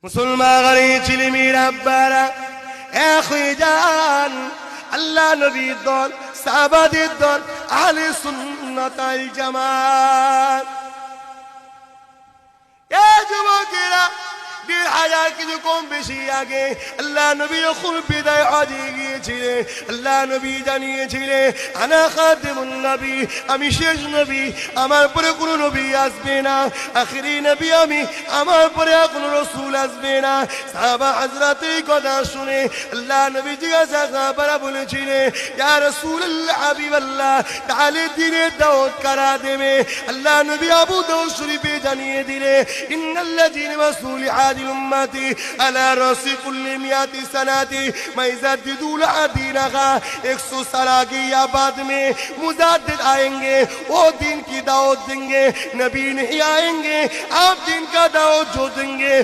মুসলমান ছেলেমেয়েরা আব্বারা এক হয়ে যান। আল্লাহ নবীর দল, সাহাবাদের দল, আহলে সুন্নাত ওয়াল জামাত। এ যুবকেরা, ১,৫০০ কিছু কম বেশি আগে আল্লাহ নবী যখন বিদায় হজে গিয়েছিলেন, আল্লাহ নবী জানিয়েছিলেন আনা খাতিমুন নবী, আমি শেষ নবী, আমার পরে কোনো নবী আসবে না, আখিরি নবী আমি, আমার পরে কোনো রাসূল আসবে না। সাহাবা হযরতের এই কথা শুনে আল্লাহ নবী জিজ্ঞাসা সাহাবারা বলেছিলেন, ইয়া রাসূলুল্লাহ হাবিবাল্লাহ, তাহলে দ্বীনের দাওয়াত কারা দেবে? আল্লাহ নবী আবু দাউদ শরীফে জানিয়ে দিলেন, ইন্নাল্লাযীনা মাসূলি उम्मती अला रसी कुल्ली मियाती सनाती मैं जद्दीदुल दीनहा 100 साल आगे या बाद में मुजाद्दिद आएंगे, वो दिन की दावत देंगे, नबी नहीं आएंगे, आप दिन का दावत जो देंगे